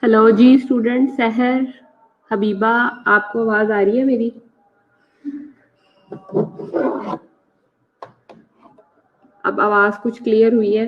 Hello जी student सहर, Habiba, आपको आवाज आ रही है मेरी? अब आवाज कुछ क्लियर हुई है?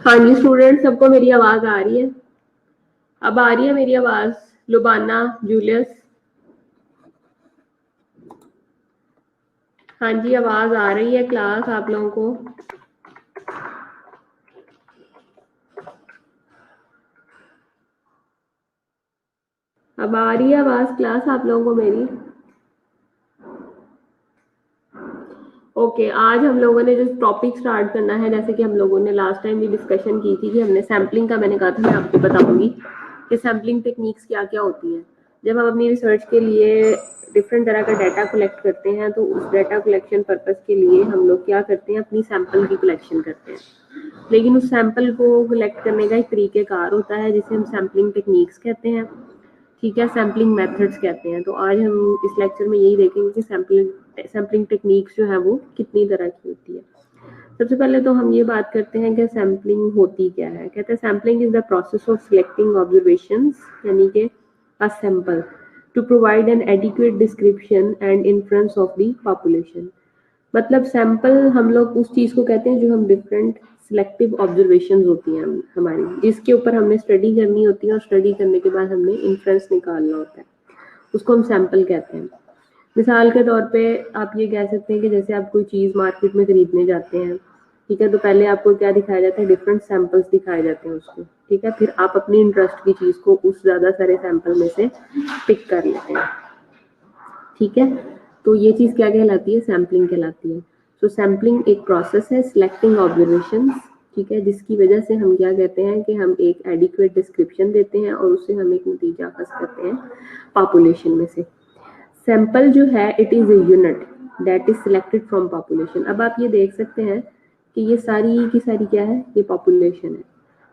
हाँ जी स्टूडेंट, सबको मेरी आवाज आ रही है? अब आ रही है मेरी आवाज? लुबाना, जूलियस। हाँ जी, आवाज आ रही है क्लास आप लोगों को? अब आ रही है आवाज क्लास आप लोगों को मेरी? ओके, आज हम लोगों ने जो टॉपिक स्टार्ट करना है, जैसे कि हम लोगों ने लास्ट टाइम भी डिस्कशन की थी कि हमने सैम्पलिंग का, मैंने कहा था मैं आपको बताऊंगी कि सैम्पलिंग टेक्निक्स क्या क्या होती हैं। जब हम अपनी रिसर्च के लिए डिफरेंट तरह का डाटा कलेक्ट करते हैं तो उस डाटा कलेक्शन पर्पस के लिए हम लोग क्या करते हैं, अपनी सैंपल की कलेक्शन करते हैं। लेकिन उस सैंपल को कलेक्ट करने का एक तरीक़ेकार होता है जिसे हम सैम्पलिंग टेक्निक्स कहते हैं, ठीक है, सैम्पलिंग मेथड्स कहते हैं। तो आज हम इस लेक्चर में यही देखेंगे कि सैम्पलिंग टेक्निक्स जो है वो कितनी तरह की होती है। सबसे पहले तो हम ये बात करते हैं कि सैम्पलिंग होती क्या है। कहते हैं sampling is the process of selecting observations, यानी कि a sample to provide an adequate description and inference of the population. मतलब सैंपल हम लोग उस चीज़ को कहते हैं जो हम डिफरेंट सिलेक्टिव ऑब्जर्वेशंस होती हैं हमारी, जिसके ऊपर हमने स्टडी करनी होती है और स्टडी करने के बाद हमने इन्फ्रेंस निकालना होता है, उसको हम सैंपल कहते हैं। मिसाल के तौर पे आप ये कह सकते हैं कि जैसे आप कोई चीज़ मार्केट में खरीदने जाते हैं, ठीक है, तो पहले आपको क्या दिखाया जाता है, डिफरेंट सैंपल्स दिखाए जाते हैं उसको, ठीक है, फिर आप अपनी इंटरेस्ट की चीज़ को उस ज़्यादा सारे सैंपल में से पिक कर लेते हैं, ठीक है। तो ये चीज़ क्या कहलाती है, सैम्पलिंग कहलाती है। सो सैम्पलिंग एक प्रोसेस है सिलेक्टिंग ऑब्जर्वेशंस, ठीक है, जिसकी वजह से हम क्या कहते हैं कि हम एक एडिक्वेट डिस्क्रिप्शन देते हैं और उससे हम एक नतीजा हासिल करते हैं पॉपुलेशन में से। सैंपल जो है it is a unit that is selected from population. अब आप ये देख सकते हैं कि ये सारी की सारी क्या है, ये पॉपुलेशन है,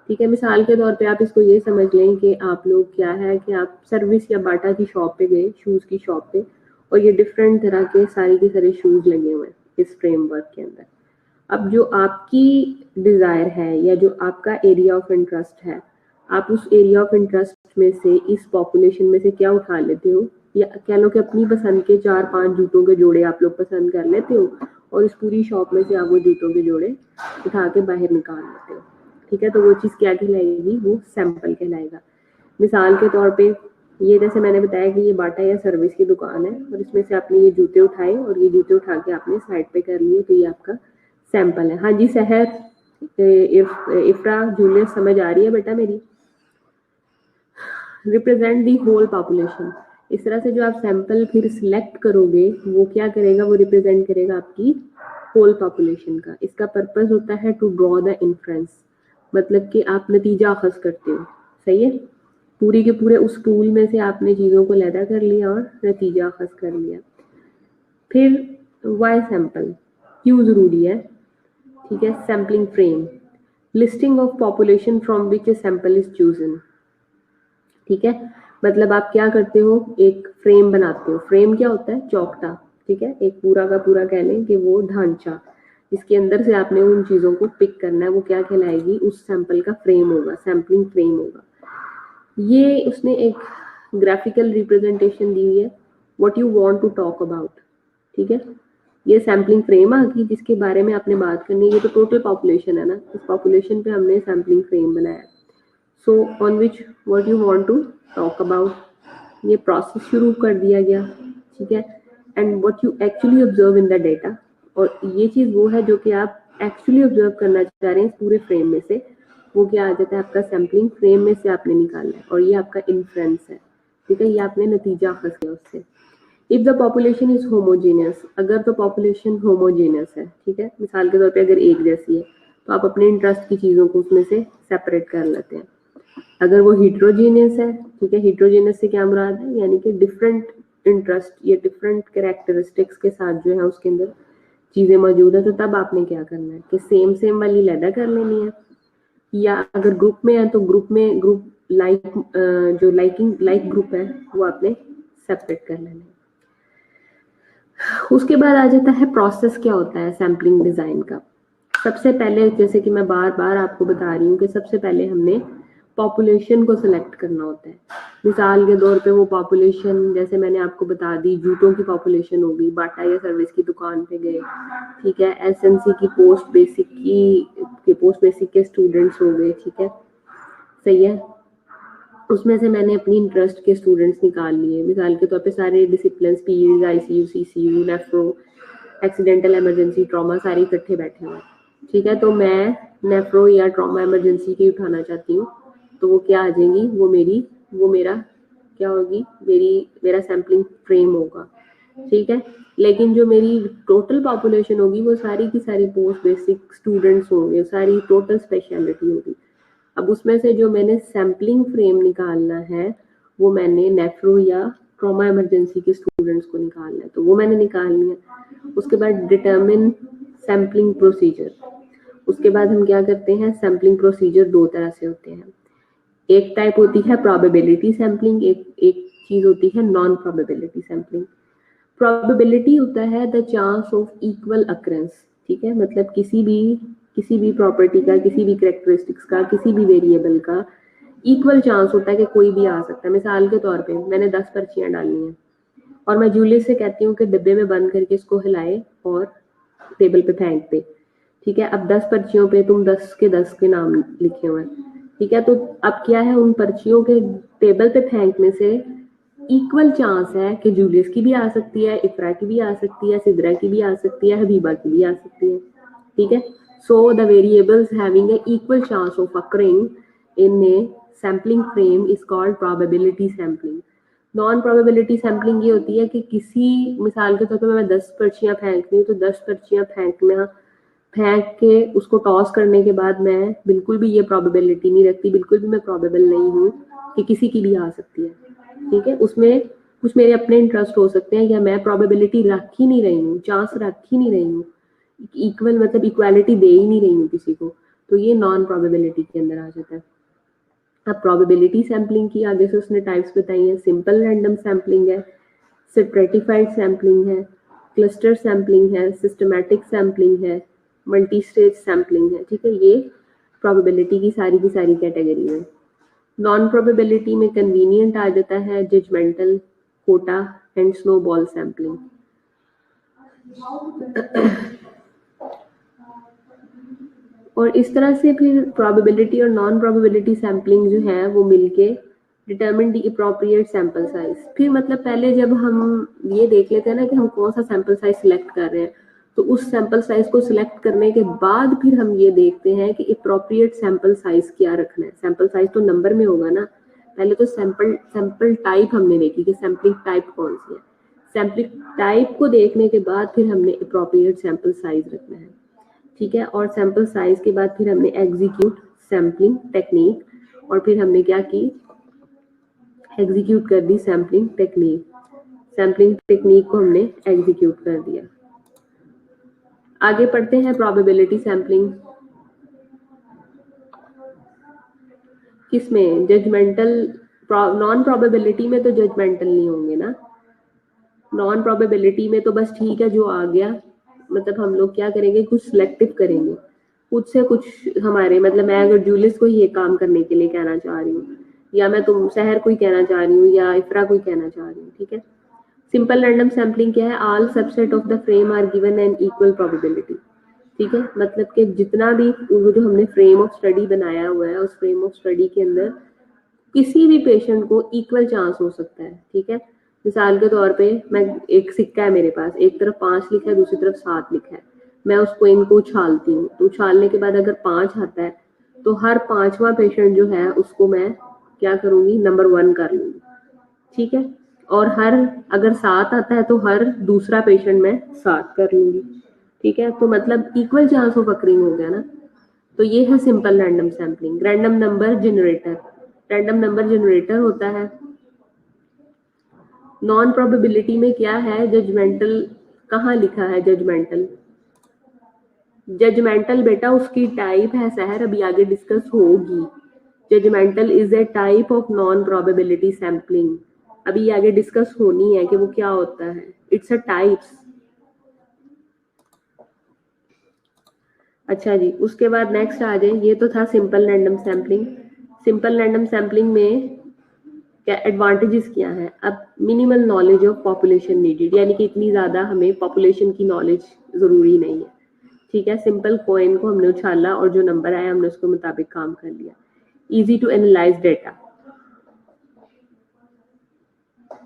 ठीक है। मिसाल के तौर पे आप इसको ये समझ लें कि आप लोग क्या है कि आप सर्विस या बाटा की शॉप पे गए, शूज़ की शॉप पे, और ये डिफरेंट तरह के सारे शूज़ लगे हुए हैं इस फ्रेमवर्क के अंदर। अब जो आपकी डिज़ायर है या जो आपका एरिया ऑफ इंटरेस्ट है, आप उस एरिया ऑफ इंटरेस्ट में से इस पॉपुलेशन में से क्या उठा लेते हो, या कह लो कि अपनी पसंद के 4-5 जूतों के जोड़े आप लोग पसंद कर लेते हो और इस पूरी शॉप में से आप वो जूतों के जोड़े उठा के बाहर निकाल लेते हो, ठीक है। तो वो चीज़ क्या कहलाएगी, वो सैंपल कहलाएगा। मिसाल के तौर पे ये जैसे मैंने बताया कि ये बाटा या सर्विस की दुकान है और इसमें से आपने ये जूते उठाए और ये जूते उठा के आपने साइड पे कर लिए, तो ये आपका सैंपल है। हाँ जी सहर, इफ्रा, जूलियस, समझ आ रही है बेटा मेरी? Represent the whole population. इस तरह से जो आप सैंपल फिर सिलेक्ट करोगे वो क्या करेगा, वो रिप्रेजेंट करेगा आपकी होल पॉपुलेशन का। इसका पर्पस होता है टू ड्रॉ द इन्फ्रेंस, मतलब कि आप नतीजा अखज़ करते हो, सही है। पूरी के पूरे उस पूल में से आपने चीज़ों को लैदा कर लिया और नतीजा अखज़ कर लिया। फिर वाई सैंपल क्यों ज़रूरी है, ठीक है। Sampling frame, listing of population from which a sample is chosen, ठीक है। मतलब आप क्या करते हो, एक फ्रेम बनाते हो। फ्रेम क्या होता है, चौकटा, ठीक है, एक पूरा का पूरा कह लें कि वो ढांचा जिसके अंदर से आपने उन चीज़ों को पिक करना है, वो क्या कहलाएगी, उस सैंपल का फ्रेम होगा, सैम्पलिंग फ्रेम होगा। ये उसने एक ग्राफिकल रिप्रेजेंटेशन दी हुई है, what you want to talk about, ठीक है। ये सैम्पलिंग फ्रेम आ गई जिसके बारे में आपने बात करनी है। ये तो टोटल पॉपुलेशन है ना, इस पॉपुलेशन पे हमने सैम्पलिंग फ्रेम बनाया। So on which what you want to talk about, ये प्रोसेस शुरू कर दिया गया, ठीक है। And what you actually observe in the data, और ये चीज़ वो है जो कि आप एक्चुअली ऑब्जर्व करना चाह रहे हैं इस पूरे फ्रेम में से, वो क्या आ जाता है, आपका सैम्पलिंग फ्रेम में से आपने निकालना है और ये आपका इन्फ्रेंस है, ठीक है, ये आपने नतीजा अखज़ किया उससे। If the population is homogeneous, अगर तो पॉपुलेशन होमोजेनियस है, ठीक है, मिसाल के तौर पे अगर एक जैसी है तो आप अपने इंटरेस्ट की चीज़ों को उसमें से सेपरेट कर लेते हैं। अगर वो हिट्रोजीनियस है, ठीक है, हिट्रोजीनियस से क्या मुराद है, यानी कि डिफरेंट इंटरेस्ट या डिफरेंट कैरेक्टरिस्टिक्स के साथ जो है उसके अंदर चीज़ें मौजूद है, तो तब आपने क्या करना है कि सेम वाली लैदा कर लेनी है। या अगर ग्रुप में है तो ग्रुप लाइक जो लाइक ग्रुप है वो आपने सेपरेट कर लेना है। उसके बाद आ जाता है प्रोसेस क्या होता है सैम्पलिंग डिज़ाइन का। सबसे पहले, जैसे कि मैं बार बार आपको बता रही हूँ कि सबसे पहले हमने पॉपुलेशन को सिलेक्ट करना होता है। मिसाल के तौर पे वो पॉपुलेशन, जैसे मैंने आपको बता दी, जूतों की पॉपुलेशन होगी, बाटा या सर्विस की दुकान पे गए, ठीक है, एसएनसी की पोस्ट बेसिक के स्टूडेंट्स हो गए, ठीक है, सही है। उसमें से मैंने अपनी इंटरेस्ट के स्टूडेंट्स निकाल लिए, मिसाल के तौर पे सारे discipline, peds, ICU, CCU, nephro, accidental, emergency, trauma, सारे इकट्ठे बैठे हुए हैं, ठीक है। तो मैं नेफ्रो या ट्रॉमा इमरजेंसी की उठाना चाहती हूँ, तो वो क्या आ जाएंगी, वो मेरा क्या होगी, मेरा सैम्पलिंग फ्रेम होगा, ठीक है। लेकिन जो मेरी टोटल पॉपुलेशन होगी वो सारी की सारी पोस्ट बेसिक स्टूडेंट्स होंगे, सारी टोटल स्पेशलिटी होगी। अब उसमें से जो मैंने सैम्पलिंग फ्रेम निकालना है वो मैंने नेफ्रो या ट्रॉमा इमरजेंसी के स्टूडेंट्स को निकालना है, तो वो मैंने निकाल लिया। उसके बाद डिटर्मिन सैम्पलिंग प्रोसीजर, उसके बाद हम क्या करते हैं, सैम्पलिंग प्रोसीजर दो तरह से होते हैं। एक टाइप होती है प्रोबेबिलिटी सैम्पलिंग, एक चीज होती है नॉन प्रोबेबिलिटी सैम्पलिंग। प्रोबेबिलिटी होता है the chance of equal occurrence, ठीक है, मतलब किसी भी प्रॉपर्टी का, किसी भी कैरेक्टरिस्टिक्स का, किसी भी वेरिएबल का इक्वल चांस होता है कि कोई भी आ सकता है। मिसाल के तौर पे मैंने 10 पर्चियां डालनी है और मैं जूलियस से कहती हूँ कि डिब्बे में बंद करके इसको हिलाए और टेबल पे फेंक दे, ठीक है। अब 10 पर्चियों पे तुम 10 के नाम लिखे हुए हैं, ठीक है। तो अब क्या है, उन पर्चियों के टेबल पे फेंकने से इक्वल चांस है कि जूलियस की भी आ सकती है, इफ्रा की भी आ सकती है, सिद्रा की भी आ सकती है, हबीबा की भी आ सकती है, ठीक है। So the variables having a equal chance of occurring in A sampling frame is called probability sampling. Non probability sampling ये होती है कि किसी, मिसाल के तौर पर मैं 10 पर्चियां फेंक रही हूँ, तो 10 पर्चियां फेंक के उसको टॉस करने के बाद मैं बिल्कुल भी ये प्रोबेबिलिटी नहीं रखती, बिल्कुल भी मैं प्रोबेबल नहीं हूँ कि किसी की भी आ सकती है, ठीक है। उसमें कुछ मेरे अपने इंटरेस्ट हो सकते हैं या मैं प्रोबेबिलिटी रख ही नहीं रही हूँ, चांस रख ही नहीं रही हूँ, इक्वल मतलब इक्वालिटी दे ही नहीं रही हूँ किसी को, तो ये नॉन प्रोबेबिलिटी के अंदर आ जाता है। अब प्रोबेबिलिटी सैम्पलिंग की आगे से उसने टाइप्स बताई है, सिंपल रैंडम सैम्पलिंग है, स्ट्रेटिफाइड सैम्पलिंग है, क्लस्टर सैम्पलिंग है, सिस्टमैटिक सैम्पलिंग है, मल्टी स्टेज सैम्पलिंग है, ठीक है। ये प्रोबेबिलिटी की सारी कैटेगरी है। नॉन प्रोबेबिलिटी में कन्वीनियंट आ जाता है judgemental, quota and snowball sampling. और इस तरह से फिर प्रोबेबिलिटी और नॉन प्रोबेबिलिटी सैम्पलिंग जो है वो मिलके determine the appropriate sample size. फिर मतलब पहले जब हम ये देख लेते हैं ना कि हम कौन सा सैंपल साइज सिलेक्ट कर रहे हैं, तो उस सैंपल साइज को सिलेक्ट करने के बाद फिर हम ये देखते हैं कि एप्रोप्रिएट सैंपल साइज क्या रखना है। सैंपल साइज तो नंबर में होगा ना, पहले तो सैंपल टाइप हमने देखी कि सैंपलिंग टाइप कौन सी है। सैंपलिंग टाइप को देखने के बाद फिर हमने एप्रोप्रिएट सैंपल साइज रखना है, ठीक है। और सैंपल साइज के बाद फिर हमने एग्जीक्यूट सैम्पलिंग टेक्निक, और फिर हमने क्या की, एग्जीक्यूट कर दी सैम्पलिंग टेक्निक को हमने एग्जीक्यूट कर दिया। आगे पढ़ते हैं प्रोबेबिलिटी सैम्पलिंग किसमें, जजमेंटल। नॉन प्रोबेबिलिटी में तो जजमेंटल नहीं होंगे ना, नॉन प्रोबेबिलिटी में तो बस ठीक है जो आ गया, मतलब हम लोग क्या करेंगे, कुछ सिलेक्टिव करेंगे, कुछ से कुछ हमारे, मतलब मैं अगर जूलियस को ये काम करने के लिए कहना चाह रही हूँ, या मैं तुम शहर को ही कहना चाह रही हूँ, या इफ्रा को ही कहना चाह रही हूँ, ठीक है। सिंपल रैंडम सैम्पलिंग क्या है, all subset of the frame are given an equal probability, ठीक है। मतलब कि जितना भी वो जो हमने फ्रेम ऑफ स्टडी बनाया हुआ है, उस फ्रेम ऑफ स्टडी के अंदर किसी भी पेशेंट को इक्वल चांस हो सकता है, ठीक है। मिसाल के तौर पे मैं, एक सिक्का है मेरे पास, एक तरफ 5 लिखा है, दूसरी तरफ 7 लिखा है, मैं उस कोइन को उछालती हूँ, तो उछालने के बाद अगर 5 आता है तो हर 5वां पेशेंट जो है उसको मैं क्या करूंगी, नंबर 1 कर लूंगी, ठीक है। और हर अगर 7 आता है तो हर दूसरा पेशेंट मैं 7 कर लूंगी, ठीक है। तो मतलब इक्वल चांस ऑफ अकरिंग हो गया ना। तो ये है simple random sampling. Random number generator होता है। नॉन प्रोबेबिलिटी में क्या है, जजमेंटल, कहाँ लिखा है जजमेंटल बेटा उसकी टाइप है सहर, अभी आगे डिस्कस होगी। Judgemental is a type of non probability sampling, अभी आगे डिस्कस होनी है कि वो क्या होता है, इट्स अ टाइप्स। अच्छा जी, उसके बाद नेक्स्ट आ जाए, ये तो था simple random sampling. Simple random sampling में क्या एडवांटेजेस क्या है, अब minimal knowledge of population needed, यानी कि इतनी ज़्यादा हमें पॉपुलेशन की नॉलेज ज़रूरी नहीं है, ठीक है। सिंपल कॉइन को हमने उछाला और जो नंबर आया हमने उसके मुताबिक काम कर लिया। इजी टू एनालाइज डेटा,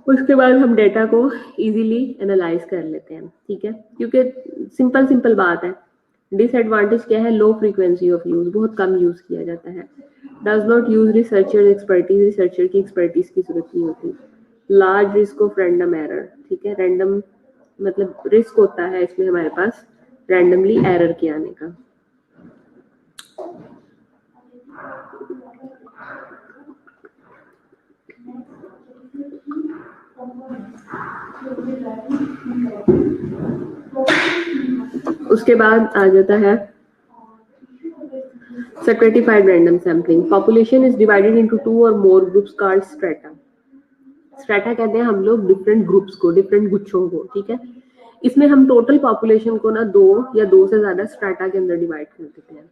उसके बाद हम डेटा को इजीली एनालाइज कर लेते हैं, ठीक है, क्योंकि सिंपल बात है। डिसएडवांटेज क्या है? लो फ्रीक्वेंसी ऑफ यूज, बहुत कम यूज किया जाता है। Does not use researcher expertise, researcher की एक्सपर्टीज की जरूरत नहीं होती। Large risk of random error, ठीक है, रैंडम मतलब रिस्क होता है इसमें हमारे पास रैंडमली एरर के आने का। उसके बाद आ जाता है stratified random sampling. Population is divided into 2 or more groups called strata. Strata कहते हैं हम लोग डिफरेंट ग्रुप्स को, डिफरेंट गुच्छों को, ठीक है। इसमें हम टोटल पॉपुलेशन को ना 2 या 2 से ज्यादा स्ट्रेटा के अंदर डिवाइड कर देते हैं।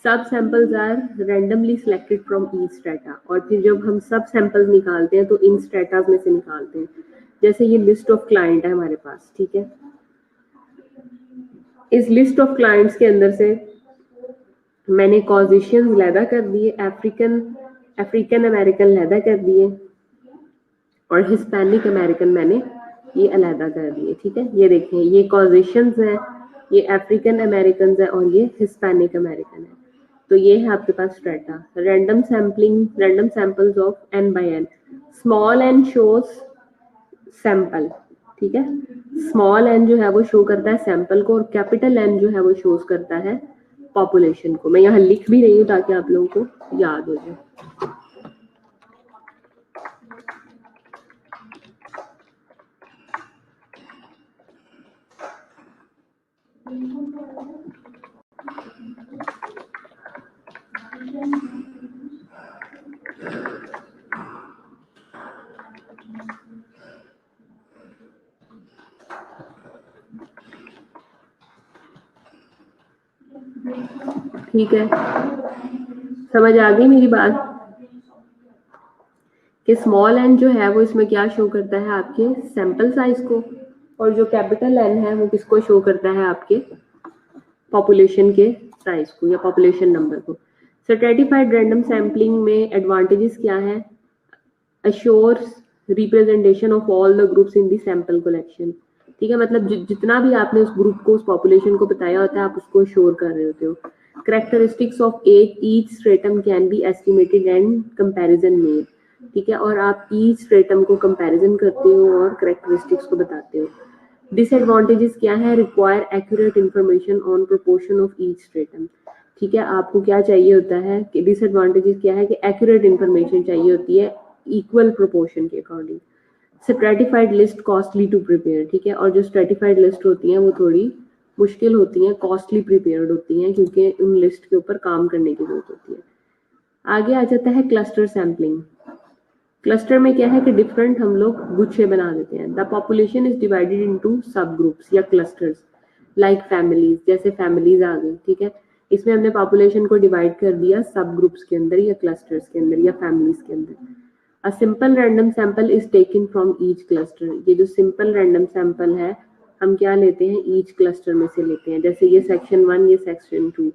सब samples are randomly selected from each strata, और फिर जब हम सब सैंपल्स निकालते हैं तो इन स्ट्रेटास में से निकालते हैं। जैसे ये लिस्ट ऑफ क्लाइंट है हमारे पास, ठीक है। इस लिस्ट ऑफ क्लाइंट्स के अंदर से मैंने कॉजेशियंस लैदा कर दिए, अफ्रीकन अमेरिकन लैदा कर दिए, और हिस्पैनिक अमेरिकन मैंने ये अलहदा कर दिए, ठीक है। ये देखें, ये कॉजेशंस हैं, ये अफ्रीकन अमेरिकन है और ये हिस्पैनिक अमेरिकन है। तो ये है आपके पास strata. Random samples of n by n। Small n shows sample, ठीक है। स्मॉल n जो है वो शो करता है सैंपल को, और कैपिटल N जो है वो शोज करता है पॉपुलेशन को। मैं यहाँ लिख भी रही हूँ ताकि आप लोगों को याद हो जाए। ठीक है, समझ आ गई मेरी बात कि स्मॉल n जो है वो इसमें क्या शो करता है? आपके सैंपल साइज को, और जो कैपिटल N है वो किसको शो करता है? आपके पॉपुलेशन के साइज को या पॉपुलेशन नंबर को। स्ट्रैटिफाइड रैंडम सैम्पलिंग में एडवांटेजेस क्या है? Assures representation of all the groups in the sample collection, ठीक है। मतलब जितना भी आपने उस ग्रुप को, उस पॉपुलेशन को बताया होता है, आप उसको श्योर कर रहे होते हो। Characteristics of each stratum can be estimated and comparison made, ठीक है, और आप ईच स्ट्रेटम को कंपैरिजन करते हो और कैरेक्टरिस्टिक्स को बताते हो। डिसएडवांटेजेस क्या है? Require accurate information on proportion of each stratum, ठीक है। आपको क्या चाहिए होता है कि डिसएडवांटेजेस क्या है कि एक्यूरेट इंफॉर्मेशन चाहिए होती है इक्वल प्रोपोर्शन के according. Stratified list costly to prepare, ठीक है, और जो स्ट्रैटिफाइड लिस्ट होती हैं वो थोड़ी मुश्किल होती हैं, कॉस्टली प्रिपेयर्ड होती हैं, क्योंकि उन लिस्ट के ऊपर काम करने की जरूरत होती है। आगे आ जाता है क्लस्टर सैम्पलिंग। क्लस्टर में क्या है कि डिफरेंट हम लोग गुच्छे बना देते हैं। The population is divided into सब ग्रुप्स या क्लस्टर्स लाइक फैमिलीज, जैसे फैमिलीज आ गई, ठीक है। इसमें हमने पॉपुलेशन को डिवाइड कर दिया सब ग्रुप्स के अंदर या क्लस्टर्स के अंदर या फैमिलीज के अंदर। A simple random sample is taken from each cluster। ये जो सिंपल रैंडम सैंपल है हम क्या लेते हैं? ईच क्लस्टर में से लेते हैं। जैसे ये सेक्शन 1, ये सेक्शन 2,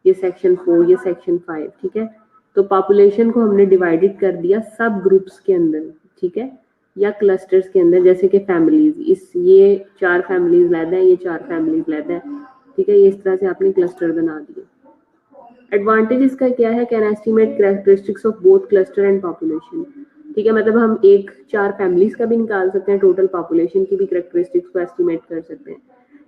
ये सेक्शन 4, ये सेक्शन 5, ठीक है। तो पॉपुलेशन को हमने डिवाइडेड कर दिया सब ग्रुप्स के अंदर, ठीक है, या क्लस्टर्स के अंदर। जैसे कि फैमिलीज, ये 4 फैमिलीज लेते हैं, ये 4 फैमिलीज लेते हैं, ठीक है। ये इस तरह से आपने क्लस्टर बना दिए। एडवांटेज इसका क्या है? Can estimate characteristics of both cluster and population, ठीक है। मतलब हम 4 फैमिलीज का भी निकाल सकते हैं, टोटल पॉपुलेशन की भी कैरेक्टरिस्टिक्स को एस्टिमेट कर सकते हैं।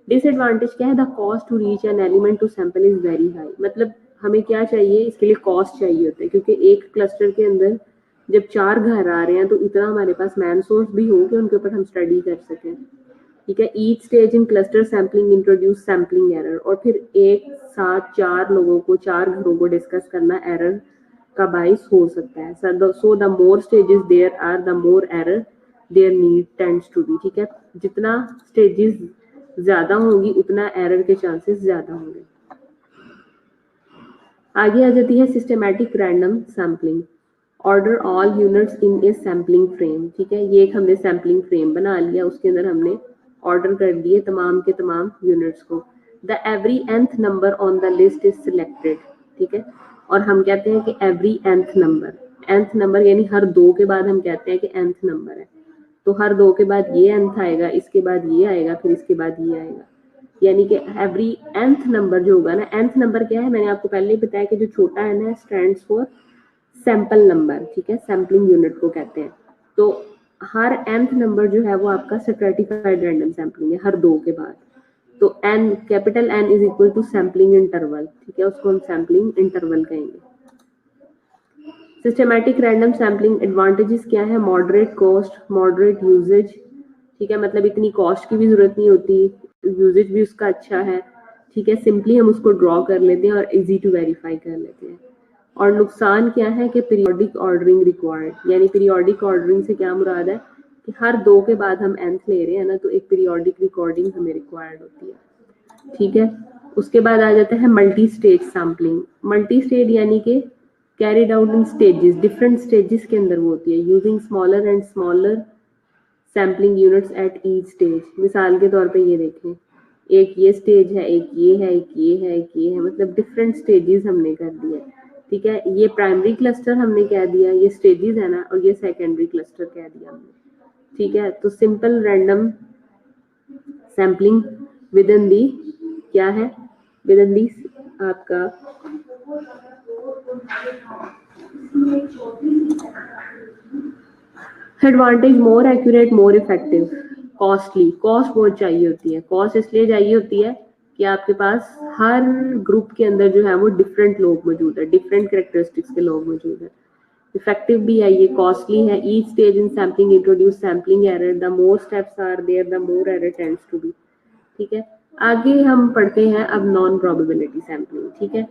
डिसएडवांटेज क्या है? The cost to reach an element to sample is very high. मतलब हमें क्या चाहिए? इसके लिए कॉस्ट चाहिए होता है, क्योंकि एक क्लस्टर के अंदर जब 4 घर आ रहे हैं तो इतना हमारे पास मैन सोर्स भी हो कि उनके ऊपर हम स्टडी कर सकें, ठीक है। ईच स्टेज इन cluster sampling introduce sampling error, और फिर एक साथ 4 लोगों को, 4 घरों को डिस्कस करना एरर का बाइस हो सकता है। So the more stages there are, the more error there need tends to be, ठीक है। जितना स्टेजेस ज्यादा होंगी उतना एरर के चांसेस ज्यादा होंगे। आगे आ जाती है systematic random sampling. Order all units in A sampling frame, ठीक है। ये एक हमने सैम्पलिंग फ्रेम बना लिया, उसके अंदर हमने ऑर्डर कर दिए तमाम के तमाम यूनिट्स को। The every nth number on the list is selected, ठीक है। और हम कहते हैं कि एवरी nth नंबर यानी हर 2 के बाद हम कहते हैं कि nth नंबर है। तो हर 2 के बाद ये nth आएगा, इसके बाद ये आएगा, फिर इसके बाद ये आएगा, यानी कि एवरी nth नंबर जो होगा ना, nth नंबर क्या है मैंने आपको पहले ही बताया कि जो छोटा n है स्टैंड्स फॉर सैंपल नंबर, ठीक है, सैम्पलिंग यूनिट को कहते हैं। तो हर nth नंबर जो है वो आपका स्ट्रैटिफाइड रैंडम सैम्पलिंग है हर 2 के बाद। तो n capital N is equal to sampling interval, ठीक है, उसको हम सैम्पलिंग इंटरवल कहेंगे। सिस्टमैटिक रैंडम सैम्पलिंग एडवांटेजेस क्या है? मॉडरेट कॉस्ट, मॉडरेट यूजेज, ठीक है, मतलब इतनी कॉस्ट की भी जरूरत नहीं होती, यूजेज भी उसका अच्छा है, ठीक है, सिंपली हम उसको ड्रॉ कर लेते हैं और इजी टू वेरीफाई कर लेते हैं। और नुकसान क्या है कि पीरियोडिक ऑर्डरिंग रिक्वायर्ड, यानी पीरियोडिक ऑर्डरिंग से क्या मुराद है कि हर 2 के बाद हम nth ले रहे हैं ना, तो एक पीरियोडिक रिकॉर्डिंग हमें रिक्वायर्ड होती है, ठीक है। उसके बाद आ जाता है multi stage sampling. Multi stage यानी कि carried out in stages, different stages के अंदर वो होती है, using smaller and smaller sampling units at each stage. मिसाल के तौर पे ये देखें, एक ये स्टेज है, एक ये है, एक ये है, एक ये है, मतलब डिफरेंट स्टेजेस हमने कर दिए, ठीक है। ये प्राइमरी क्लस्टर हमने कह दिया, ये स्टेजेस है ना, और ये सेकेंडरी क्लस्टर कह दिया हमने, ठीक है। तो simple random sampling within the क्या है, विद इन दी आपका advantage more accurate, more effective. Costly, cost बहुत चाहिए होती है, कॉस्ट इसलिए चाहिए होती है कि आपके पास हर ग्रुप के अंदर जो है वो डिफरेंट लोग मौजूद है, डिफरेंट कैरेक्टरिस्टिक्स के लोग मौजूद है। इफेक्टिव भी है, ये कॉस्टली है। Each stage in sampling introduce sampling error, the more steps are there the more error tends to be, ठीक है। आगे हम पढ़ते हैं अब नॉन प्रोबेबिलिटी सैम्पलिंग, ठीक है।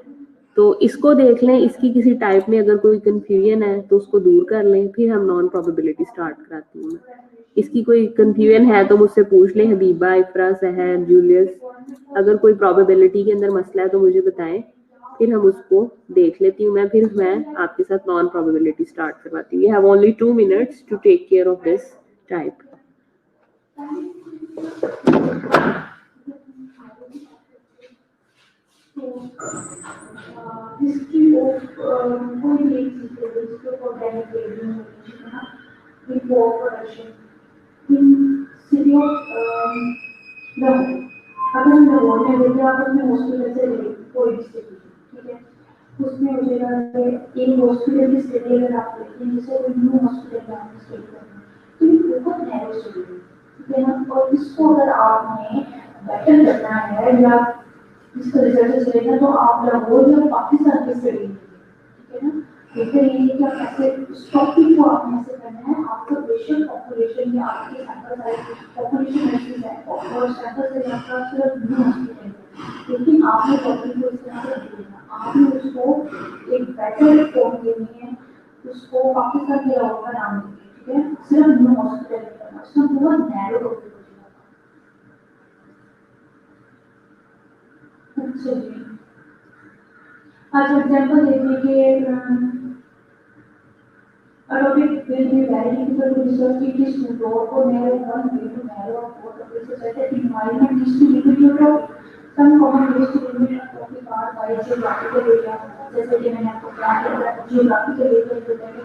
तो इसको देख लें, इसकी किसी टाइप में अगर कोई कंफ्यूजन है तो उसको दूर कर लें, फिर हम नॉन प्रोबेबिलिटी स्टार्ट कराती हूँ। इसकी कोई कंफ्यूजन है तो मुझसे पूछ लें, हबीबा, इफ्रा, सहर, जूलियस, अगर कोई प्रोबेबिलिटी के अंदर मसला है तो मुझे बताएं, फिर हम उसको देख लेती हूँ मैं, फिर मैं आपके साथ नॉन प्रोबेबिलिटी स्टार्ट करवाती हूँ। You have only 2 minutes to take care of this type. history of food history of organic labelling in cooperation in city of Lahore। अगर हम लाहौर में देखें, आप अपने हॉस्पिटल से कोई भी स्थिति, ठीक है, उसमें हो जाएगा एक हॉस्पिटल की स्थिति अगर आप लेते हैं, जैसे कोई न्यू हॉस्पिटल का स्टडी करना, तो ये बहुत नैरो स्टडी है, ठीक है ना। और इसको अगर आपने बेटर करना है या इसका रिजल्ट चलेगा तो आप लाहौर या पाकिस्तान की स्टडी, ठीक है ना। देखिए ये क्या कैसे उस टॉपिक को आपने ऐसे करना है, आपका पेशेंट पॉपुलेशन या आपकी सैंपल साइज पॉपुलेशन ऐसी है और सैंपल साइज आपका सिर्फ न्यू हॉस्पिटल है, लेकिन आपने टॉपिक को इस तरह से देना, आपने उसको एक बेटर फॉर्म देनी है, उसको पाकिस्तान के लाहौर का नाम देंगे, ठीक है, सिर्फ न्यू हॉस्पिटल करना, उसका बहुत नैरो टॉपिक। अच्छा जी, आज एग्जाम्पल देखने के a topic will be very difficult to research. It is to draw or narrow one way to narrow a four topics such as environment is to limit your topic. Some common ways to limit a topic are by geographical area, जैसे कि मैंने आपको क्या किया geographical area बताया।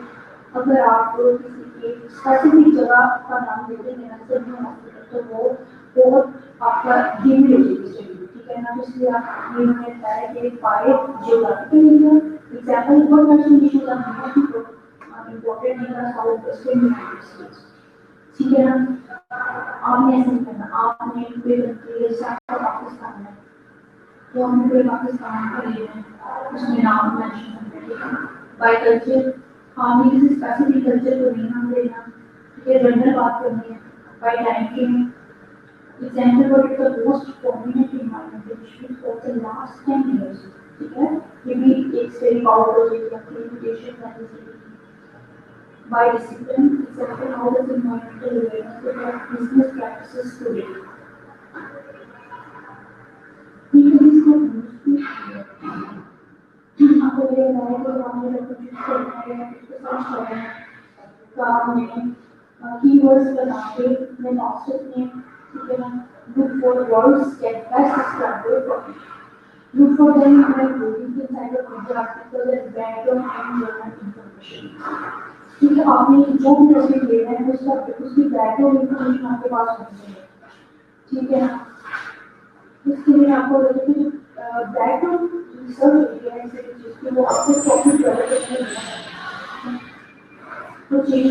अगर आप किसी एक स्पेसिफिक जगह का नाम देते हैं ना, जैसे हॉस्पिटल, तो वो बहुत आपका लिमिट हो जाएगी, ठीक है ना। इसलिए आप ये मैंने बताया कि बाय geographical area एग्जाम्पल बहुत मैंशन इशूज आते हैं important in the South Western United States, ठीक है ना। आपने ऐसे नहीं करना, आपने कोई कंट्री जैसे पाकिस्तान है तो हमने कोई पाकिस्तान का लिया है, उसमें नाम मेंशन करना है बाय कल्चर, हमने किसी स्पेसिफिक कल्चर को नहीं नाम देना, ठीक है, जनरल बात करनी है by time frame. Example what is the most prominent environment issues for the last 10 years, ठीक है, ये भी एक स्टेरी बाउंड्री या लिमिटेशन है। By discipline, example how does environmental awareness affect business practices today? आपको ये बताया कि आपने जब कुछ करना है उसको सर्च करना है, तो आपने कीवर्ड्स बना के अपने ऑप्शन में, ठीक है ना, look for words that best describe your topic. Look for them in the inside of the article and background and journal information. ठीक है, आपने जो भी टेस्ट लेना है उसकी बैकग्राउंड इन्फॉर्मेशन आपके पास होनी चाहिए, ठीक है। इसके लिए आपको बैकग्राउंड रिसर्च होती है ऐसे जिसके वो आपके टॉपिक डेवलप करने में तो चेंज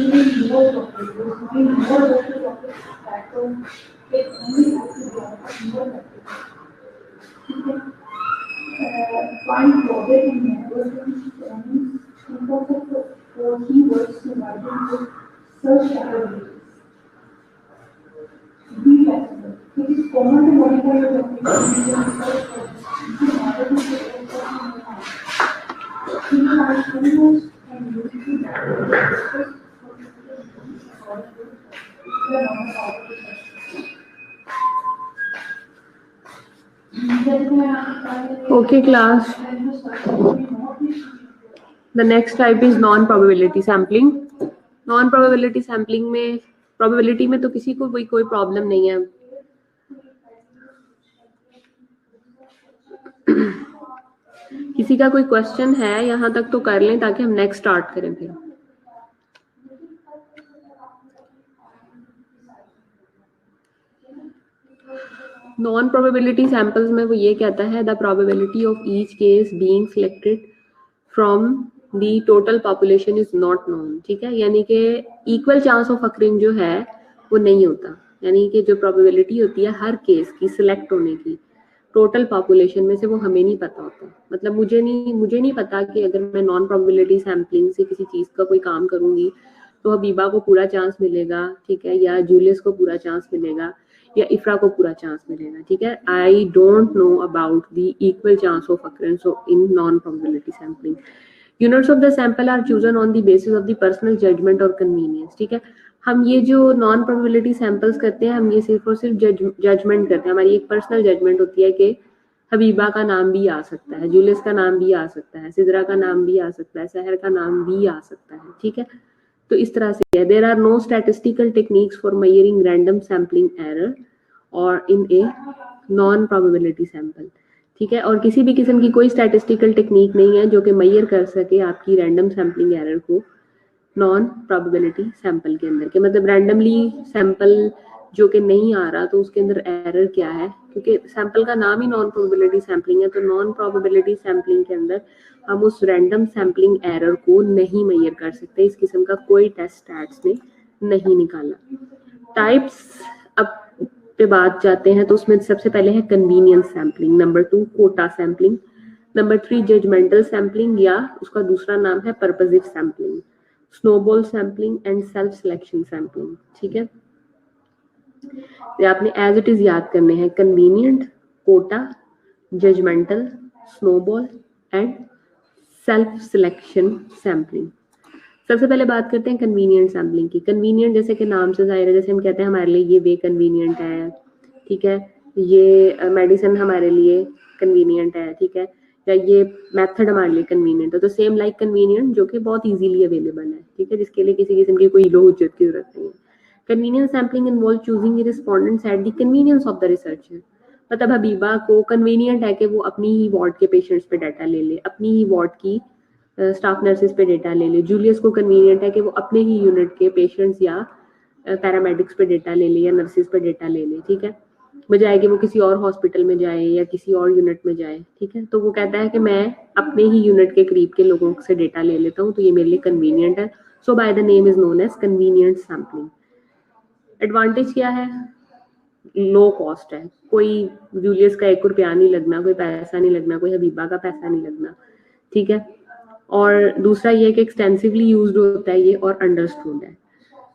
मोर टॉपिक उसमें मोर टॉपिक बैकग्राउंड एक only मोर ठीक है। Find project in networking and think of keywords to widen the search capabilities. Be flexible. It is common to modify your application in search projects in order to get results. Think about keywords and use to discuss Okay, class. The next type is non-probability sampling. Non-probability sampling में probability में तो किसी को कोई problem नहीं है. किसी का कोई क्वेश्चन है यहाँ तक तो कर लें ताकि हम नेक्स्ट स्टार्ट करें फिर. नॉन प्रोबेबिलिटी सैंपल्स में वो ये कहता है the probability of each case being selected from the total population is not known. ठीक है, यानी कि इक्वल चांस ऑफ अकरिंग जो है वो नहीं होता. यानी कि जो प्रोबेबिलिटी होती है हर केस की सिलेक्ट होने की टोटल पॉपुलेशन में से वो हमें नहीं पता होता. मतलब मुझे नहीं पता कि अगर मैं नॉन प्रोबेबिलिटी सैम्पलिंग से किसी चीज़ का कोई काम करूंगी तो हबीबा को पूरा चांस मिलेगा, ठीक है, या जूलियस को पूरा चांस मिलेगा, या इफ्रा को पूरा चांस मिलेगा. ठीक है, I don't know about the equal chance of occurrence in non probability sampling. Units of the sample are chosen on the basis of the personal judgement और कन्वीनियंस. ठीक है, हम ये जो नॉन प्रोबेबिलिटी सैंपल्स करते हैं हम ये सिर्फ और सिर्फ जजमेंट करते हैं. हमारी एक पर्सनल जजमेंट होती है कि हबीबा का नाम भी आ सकता है, जूलियस का नाम भी आ सकता है, सिदरा का नाम भी आ सकता है, सहर का नाम भी आ सकता है. ठीक है, तो इस तरह से है. There are no statistical techniques for measuring random sampling error और in a non probability sample. ठीक है, और किसी भी किस्म की कोई स्टैटिस्टिकल टेक्निक नहीं है जो कि मेजर कर सके आपकी रैंडम सैम्पलिंग एरर को नॉन प्रोबेबिलिटी सैंपल के अंदर के. मतलब रैंडमली सैंपल जो कि नहीं आ रहा तो उसके अंदर एरर क्या है, क्योंकि सैंपल का नाम ही नॉन प्रोबेबिलिटी सैंपलिंग है. तो नॉन प्रोबेबिलिटी सैंपलिंग के अंदर हम उस रैंडम सैंपलिंग एरर को नहीं मेजर कर सकते. इस किस्म का कोई टेस्ट स्टैट्स ने नहीं निकाला. टाइप्स अब पे बात जाते हैं तो उसमें सबसे पहले है convenience sampling, number 2 quota sampling, number 3 judgemental sampling या उसका दूसरा नाम है purposive sampling, snowball sampling and self selection sampling. ठीक है, ये आपने एज इट इज याद करने हैं. Convenient, quota, judgemental, snowball and self selection sampling. सबसे पहले बात करते हैं कन्वीनियंट सैम्पलिंग की. कन्वीनियंट जैसे कि नाम से जाहिर है, जैसे हम कहते हैं हमारे लिए ये वे कन्वीनियंट है, ठीक है, ये मेडिसिन हमारे लिए कन्वीनियंट है, ठीक है, या ये मेथड हमारे लिए कन्वीनियंट है. तो सेम लाइक कन्वीनियंट जो कि बहुत इजीली अवेलेबल है, ठीक है, जिसके लिए किसी किस्म की कोई लोहुज्जत की जरूरत नहीं है. Convenience sampling involve choosing respondents at the convenience of the researcher. मतलब हबीबा को कन्वीनियंट है कि वो अपनी ही वार्ड के पेशेंट्स पे डाटा ले ले, अपनी ही वार्ड की स्टाफ नर्सेज पे डेटा ले ले. जूलियस को कन्वीनियंट है कि वो अपने ही यूनिट के पेशेंट्स या पैरामेडिक्स पे डेटा ले ले या नर्सेज पे डेटा ले ले. ठीक है, बजाय कि वो किसी और हॉस्पिटल में जाए या किसी और यूनिट में जाए. ठीक है, तो वो कहता है कि मैं अपने ही यूनिट के करीब के लोगों से डेटा ले लेता हूँ, तो ये मेरे लिए कन्वीनियंट है. So by the name is known as convenient sampling. Advantage क्या है? लो कॉस्ट है. कोई जूलियस का 1 रुपया नहीं लगना, कोई पैसा नहीं लगना, कोई हबीबा का पैसा नहीं लगना. ठीक है, और दूसरा ये कि एक्सटेंसिवली यूज्ड होता है ये और अंडरस्टूड है.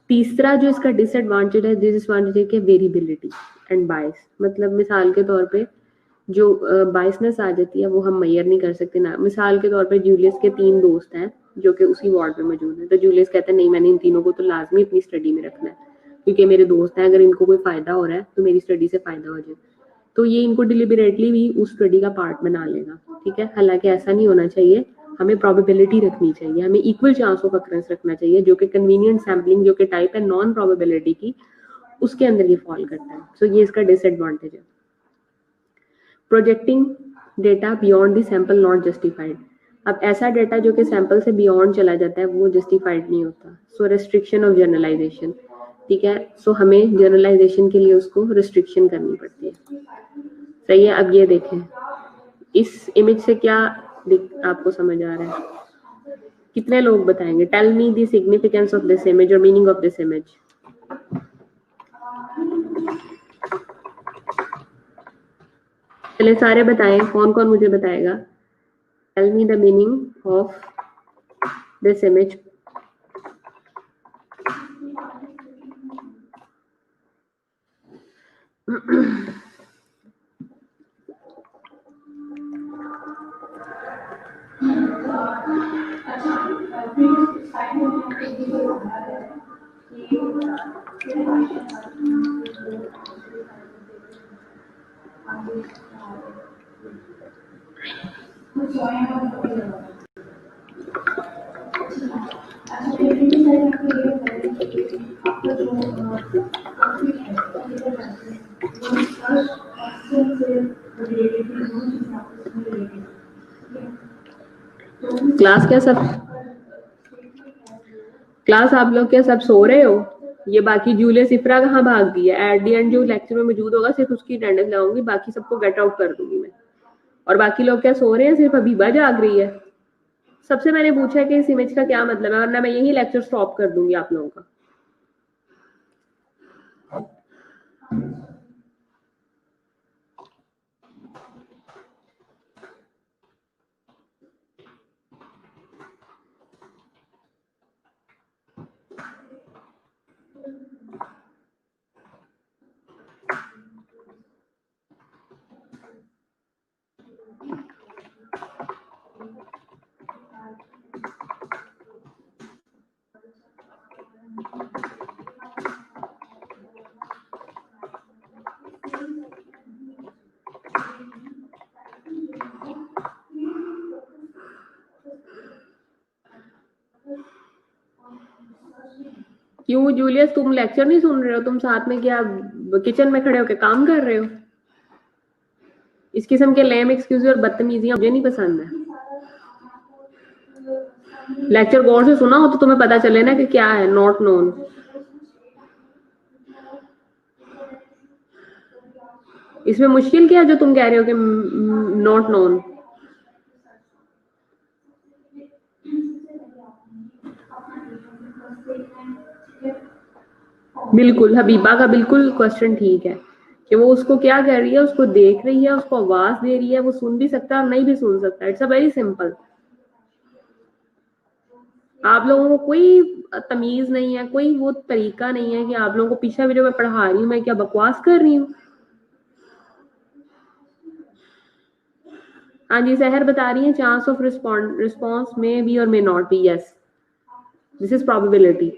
तीसरा जो इसका डिसएडवांटेज है कि वेरिएबिलिटी एंड बायस. मतलब मिसाल के तौर पे जो बायसनेस आ जाती है वो हम मेजर नहीं कर सकते ना. मिसाल के तौर पे जूलियस के 3 दोस्त हैं जो कि उसी वार्ड में मौजूद हैं, तो जूलियस कहता है नहीं, मैंने इन तीनों को तो लाजमी अपनी स्टडी में रखना है क्योंकि मेरे दोस्त हैं, अगर इनको कोई फायदा हो रहा है तो मेरी स्टडी से फायदा हो जाए. तो ये इनको डिलिबरेटली भी उस स्टडी का पार्ट बना लेगा. ठीक है, हालांकि ऐसा नहीं होना चाहिए. हमें प्रोबेबिलिटी रखनी चाहिए, हमें इक्वल चांस ऑफ अकरेंस रखना चाहिए, जो कि कन्वीनियंट सैम्पलिंग जो कि टाइप है नॉन प्रोबेबिलिटी की, उसके अंदर ये फॉल करता है. सो ये इसका डिसएडवांटेज है. Projecting data beyond the sample not justified. अब ऐसा डेटा जो कि सैंपल से बियॉन्ड चला जाता है वो जस्टिफाइड नहीं होता। सो रिस्ट्रिक्शन ऑफ जनरलाइजेशन, ठीक है। सो हमें जनरलाइजेशन के लिए उसको रिस्ट्रिक्शन करनी पड़ती है। सही है। अब ये देखें, इस इमेज से क्या आपको समझ आ रहा है? कितने लोग बताएंगे? Tell me the significance of this image और मीनिंग ऑफ दिस इमेज। चलिए सारे बताएं, कौन कौन मुझे बताएगा? Tell me the meaning of this image. Class आप लोग क्या सब सो रहे हो? ये बाकी जूलियस इफ्रा कहाँ भाग गई है? एट द एंड जो लेक्चर में मौजूद होगा सिर्फ उसकी अटेंडेंस लगाऊंगी, बाकी सबको गेट आउट कर दूंगी मैं। और बाकी लोग क्या सो रहे हैं? सिर्फ हबीबा जाग रही है। सबसे मैंने पूछा कि इस इमेज का क्या मतलब है, वरना मैं यही लेक्चर स्टॉप कर दूंगी आप लोगों का। क्यों जूलियस, तुम लेक्चर नहीं सुन रहे हो? तुम साथ में क्या किचन में खड़े होकर काम कर रहे हो? इस किस्म के लेम एक्सक्यूज और बदतमीजियां मुझे नहीं पसंद है। लेक्चर गौर से सुना हो तो तुम्हें पता चले ना कि क्या है नॉट नोन। इसमें मुश्किल क्या है जो तुम कह रहे हो कि नॉट नोन? बिल्कुल, हबीबा का बिल्कुल क्वेश्चन ठीक है कि वो उसको क्या कर रही है, उसको देख रही है, उसको आवाज दे रही है, वो सुन भी सकता है और नहीं भी सुन सकता। It's a very simple. आप लोगों को कोई तमीज नहीं है, कोई वो तरीका नहीं है कि आप लोगों को पिछला वीडियो में पढ़ा रही हूँ मैं क्या बकवास कर रही हूँ? हाँ जी, सहर बता रही है chance of response may be और may not be. Yes, this is probability.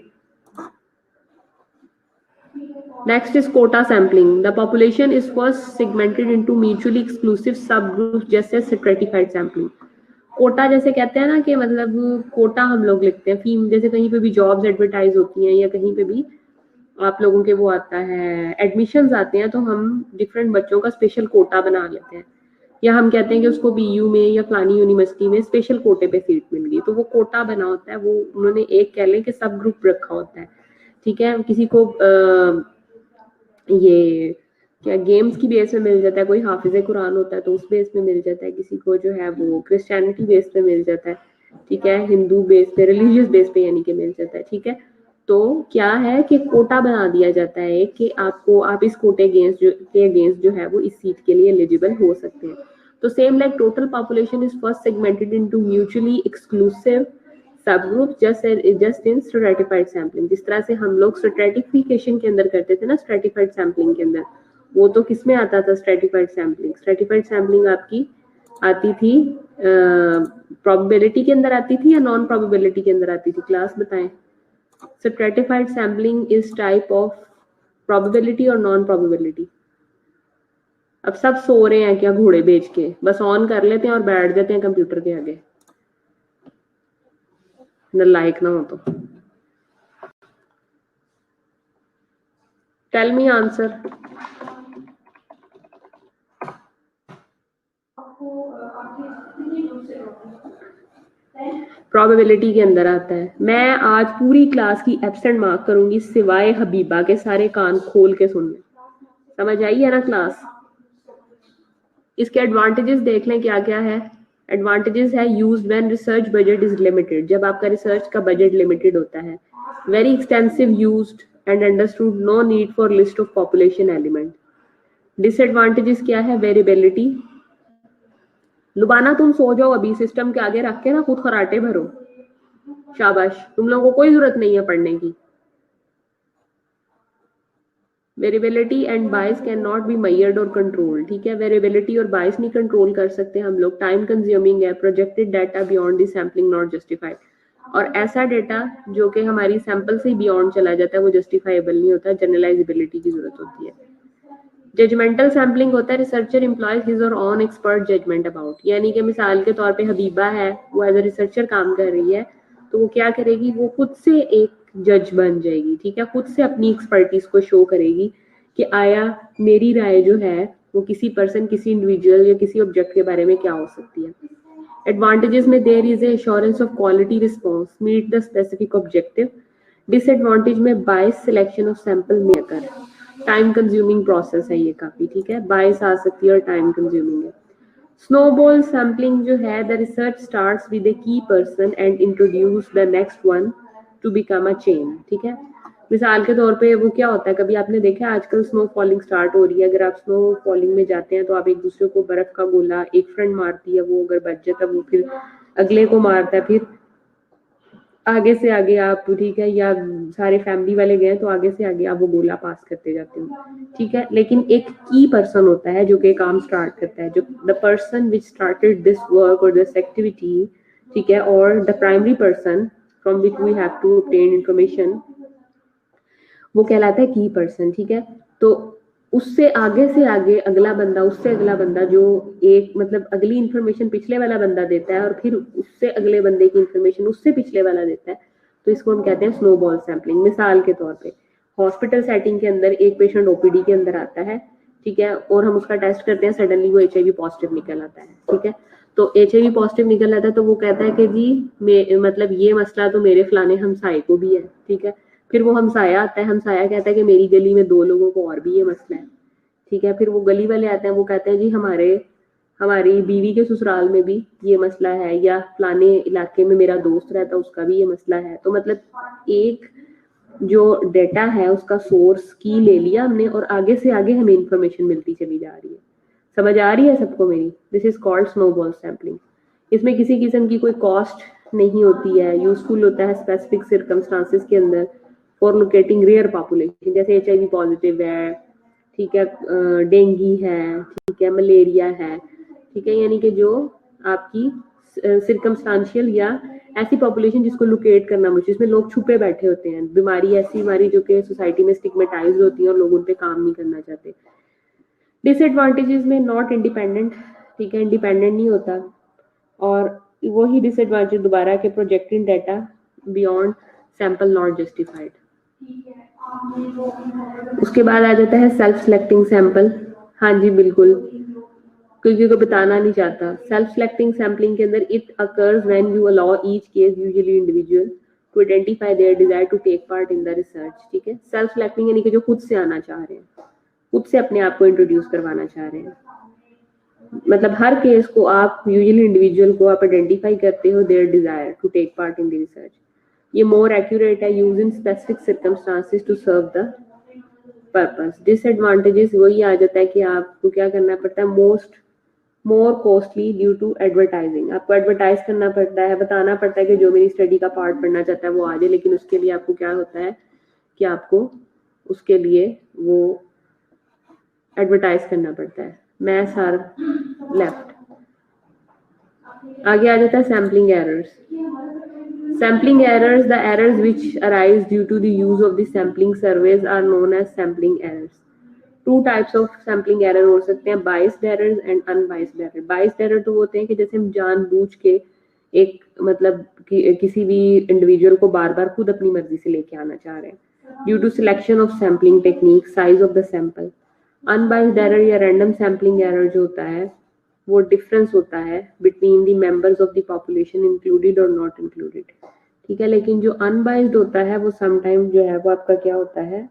Next is quota sampling. The population is first segmented into mutually exclusive subgroups जैसे stratified sampling. कोटा जैसे कहते हैं ना कि मतलब कोटा हम लोग लिखते हैं फीम, जैसे कहीं पे भी जॉब्स एडवर्टाइज होती हैं या कहीं पे भी आप लोगों के वो आता है एडमिशन्स आते हैं तो हम डिफरेंट बच्चों का स्पेशल कोटा बना लेते हैं, या हम कहते हैं कि उसको बीयू में या फलानी यूनिवर्सिटी में स्पेशल कोटे पे सीट मिल गई, तो वो कोटा बना होता है। वो उन्होंने एक कह लें कि सब ग्रुप रखा होता है, ठीक है। किसी को ये क्या गेम्स की बेस पे मिल जाता है, कोई हाफिज़े कुरान होता है तो उस बेस पे मिल जाता है, किसी को जो है वो क्रिश्चियनिटी बेस पे मिल जाता है, ठीक है, हिंदू बेस पे, रिलीजियस बेस पे यानी कि मिल जाता है, ठीक है। तो क्या है कि कोटा बना दिया जाता है कि आपको आप इस कोटे अगेंस्ट जो है वो इस सीट के लिए एलिजिबल हो सकते हैं। तो same like total population is first segmented into mutually exclusive sub group just in stratified sampling. जिस तरह से हम लोग स्ट्रेटिफिकेशन के अंदर करते थे ना, स्ट्रेटिफाइड सैम्पलिंग के अंदर, वो तो किसमें आता था स्ट्रेटिफाइड सैम्पलिंग? स्ट्रेटिफाइड सैम्पलिंग आपकी आती थी प्रोबेबिलिटी के अंदर आती थी या नॉन प्रोबेबिलिटी के अंदर आती थी? क्लास बताएं। Stratified sampling is type of probability और नॉन प्रोबेबिलिटी। अब सब सो रहे हैं क्या घोड़े बेच के? बस ऑन कर लेते हैं और बैठ जाते हैं कंप्यूटर के आगे, नालायक ना हो तो। Tell me answer. प्रोबेबिलिटी के अंदर आता है। मैं आज पूरी क्लास की एब्सेंट मार्क करूंगी सिवाय हबीबा के, सारे कान खोल के सुनने। समझ आई है ना क्लास? इसके एडवांटेजेस देख लें क्या क्या है। एडवांटेजेस है used when research budget is limited, जब आपका रिसर्च का बजट लिमिटेड होता है। Very extensive used and understood, no need for list of population element. Disadvantages क्या है? वेरिएबिलिटी। लुबाना तुम सो जाओ अभी, सिस्टम के आगे रख के ना खुद खराटे भरो। शाबाश, तुम लोगों को कोई जरूरत नहीं है पढ़ने की। Variability and bias can not be measured और कंट्रोल। ठीक है, वेरिएबिलिटी और बायस नहीं कंट्रोल कर सकते हम लोग। टाइम कंज्यूमिंग है, projected data beyond the sampling not justified, और ऐसा डाटा जो कि हमारी सैंपल से बियॉन्ड चला जाता है वो जस्टिफाइबल नहीं होता, जनरलाइजेबिलिटी की जरूरत होती है। जजमेंटल सैम्पलिंग होता है, रिसर्चर एम्प्लॉयज हिज और ऑन एक्सपर्ट जजमेंट अबाउट, यानी कि मिसाल के तौर पे हबीबा है, वो एज अ रिसर्चर काम कर रही है, तो वो क्या करेगी, वो खुद से एक जज बन जाएगी। ठीक है, खुद से अपनी एक्सपर्टीज को शो करेगी कि आया मेरी राय जो है वो किसी पर्सन, किसी इंडिविजुअल या किसी ऑब्जेक्ट के बारे में क्या हो सकती है। एडवांटेजेस में there is assurance of quality response, meet the specific objective. Disadvantage में बायस सिलेक्शन ऑफ सैंपल में कर, टाइम कंज्यूमिंग प्रोसेस है ये काफी। ठीक है, बायस आ सकती है और टाइम कंज्यूमिंग है। स्नोबॉल सैम्पलिंग जो है, द रिसर्च स्टार्ट्स विद ए की person and introduce the next one two become a chain. ठीक है, मिसाल के तौर पे वो क्या होता है, कभी आपने देखा है आजकल स्नो फॉलिंग स्टार्ट हो रही है, अगर आप स्नो फॉलिंग में जाते हैं तो आप एक दूसरे को बर्फ का गोला, एक फ्रेंड मारती है, वो अगर बच जाता है वो फिर अगले को मारता है, फिर आगे से आगे आप, ठीक है, या सारे फैमिली वाले गए तो आगे से आगे आप वो गोला पास करते जाते हो। ठीक है, लेकिन एक की पर्सन होता है जो कि काम स्टार्ट करता है, जो the person which started this work और दिस एक्टिविटी। ठीक है, और the primary person from which we have to obtain information, वो कहलाता है की पर्सन। ठीक है, तो उससे आगे से आगे अगला बंदा, उससे अगला बंदा, जो एक मतलब अगली इंफॉर्मेशन पिछले वाला बंदा देता है और फिर उससे अगले बंदे की इंफॉर्मेशन उससे पिछले वाला देता है, तो इसको हम कहते हैं स्नोबॉल सैम्पलिंग। मिसाल के तौर पे हॉस्पिटल सेटिंग के अंदर एक पेशेंट ओपीडी के अंदर आता है, ठीक है, और हम उसका टेस्ट करते हैं, सडनली वो HIV पॉजिटिव निकल आता है। ठीक है, तो HIV पॉजिटिव निकल आता है तो वो कहता है कि जी मतलब ये मसला तो मेरे फलाने हमसाए को भी है। ठीक है, फिर वो हमसाया आता है, हमसाया कहता है कि मेरी गली में 2 लोगों को और भी ये मसला है। ठीक है, फिर वो गली वाले आते हैं, वो कहते हैं जी हमारी बीवी के ससुराल में भी ये मसला है, या फलाने इलाके में मेरा दोस्त रहता है उसका भी ये मसला है। तो मतलब एक जो डेटा है उसका सोर्स की ले लिया हमने और आगे से आगे हमें इंफॉर्मेशन मिलती चली जा रही है। समझ आ रही है सबको मेरी? This is called snowball sampling. इसमें किसी किस्म की कोई कॉस्ट नहीं होती है, यूजफुल होता है स्पेसिफिक सर्कमस्टांसेस के अंदर फॉर लोकेटिंग रेयर पॉपुलेशन, जैसे HIV पॉजिटिव है, ठीक है, डेंगू है, ठीक है, मलेरिया है। ठीक है, यानी कि जो आपकी सिर्कमस्टांशियल या ऐसी पॉपुलेशन जिसको लोकेट करना मुश्किल, जिसमें लोग छुपे बैठे होते हैं, बीमारी ऐसी बीमारी जो कि सोसाइटी में स्टिग्मेटाइज्ड होती है और लोग उन पे काम नहीं करना चाहते। डिसएडवांटेजेस में नॉट इंडिपेंडेंट, ठीक है, इंडिपेंडेंट नहीं होता, और वही डिसएडवांटेज दोबारा के projected data beyond sample not justified. उसके बाद आ जाता है सेल्फ सिलेक्टिंग सैंपल। हाँ जी बिल्कुल, क्योंकि को बताना नहीं चाहता। सेल्फ सिलेक्टिंग सैम्पलिंग के अंदर it occurs when you allow each case usually individual to identify their desire to take part in the research. ठीक है, सेल्फ सिलेक्टिंग यानी कि जो खुद से आना चाह रहे हैं, खुद से अपने आप को इंट्रोड्यूस करवाना चाह रहे हैं। मतलब हर केस को आप यूजुअली इंडिविजुअल को आप आइडेंटिफाई करते हो their desire to take part in the research. ये मोर एक्यूरेट है, use in specific circumstances to serve the purpose. Disadvantages वही आ जाता है कि आपको क्या करना पड़ता है, मोर कॉस्टली ड्यू टू एडवर्टाइजिंग। आपको एडवर्टाइज करना पड़ता है, बताना पड़ता है कि जो मेरी स्टडी का पार्ट पढ़ना चाहता है वो आ जाए, लेकिन उसके लिए आपको क्या होता है कि आपको उसके लिए वो एडवर्टाइज करना पड़ता है। Maths are left. आगे आ जाता है sampling errors. Sampling errors, the errors which arise due to the use of the sampling surveys are known as sampling errors. Two types of sampling error हो सकते हैं, biased errors and unbiased error. Biased error तो होते हैं कि जैसे हम जानबूझ के एक मतलब किसी भी इंडिविजुअल को बार बार खुद अपनी मर्जी से लेके आना चाह रहे हैं, due to selection of sampling technique, size of the sample. Unbiased error या रैंडम सैम्पलिंग एरर जो होता है वो डिफरेंस होता है between the members of the population included और नॉट इंक्लूडेड, ठीक है। लेकिन जो अनबाइज्ड होता है वो समटाइम जो है वो आपका क्या होता है,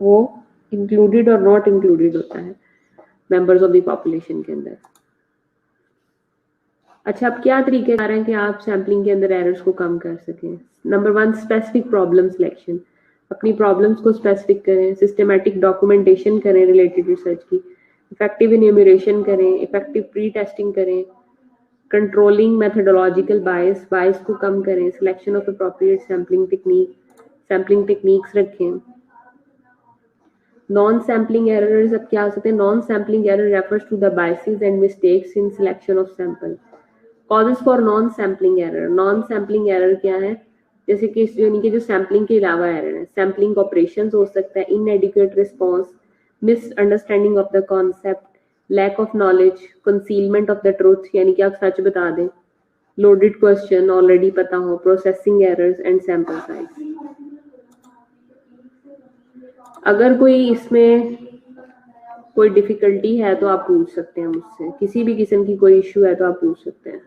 वो इंक्लूडेड और नॉट इंक्लूडेड होता है मेंबर्स ऑफ द पॉपुलेशन के अंदर। अच्छा, अब क्या तरीके आ रहे हैं कि आप सैम्पलिंग के अंदर एरर्स को कम कर सकें। Number 1, specific problem selection. अपनी प्रॉब्लम्स को स्पेसिफिक करें, सिस्टमैटिक डॉक्यूमेंटेशन करें रिलेटेड रिसर्च की, इफेक्टिव इन्यूमरेशन करें, इफेक्टिव प्री टेस्टिंग करें, कंट्रोलिंग मेथोडोलॉजिकल बायस को कम करें, selection of appropriate sampling techniques रखें। नॉन सैम्पलिंग एरर्स अब क्या हो सकते हैं, non sampling error refers to the biases and mistakes in selection of sample. Causes for non sampling error. Non sampling error क्या है, जैसे कि यानी कि जो सैम्पलिंग के अलावा एरर है, सैम्पलिंग ऑपरेशंस हो सकता है, inadequate response, misunderstanding of the concept, lack of knowledge, concealment of the truth, यानी कि आप सच बता दें, लोडेड क्वेश्चन ऑलरेडी पता हो, processing errors and sample size. अगर कोई इसमें कोई डिफिकल्टी है तो आप पूछ सकते हैं मुझसे, किसी भी किस्म की कोई इश्यू है तो आप पूछ सकते हैं।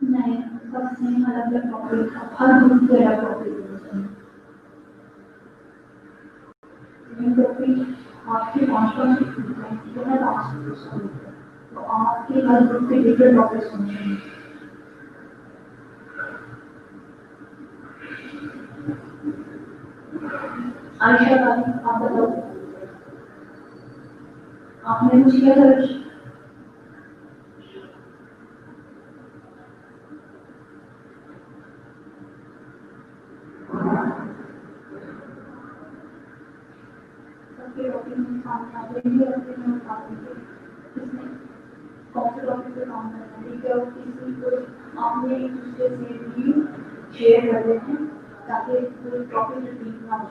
नहीं, बस नहीं, अलग टॉपिक हर ग्रुप के अलग टॉपिक आपके तो आपके हर ग्रुप के डिफरेंट टॉपिक्स होंगे। आयशा आप बताओ, आपने कुछ किया था? आपने एक दूसरे से भी शेयर कर देते हैं ताकि कोई टॉपिक रिपीट ना हो।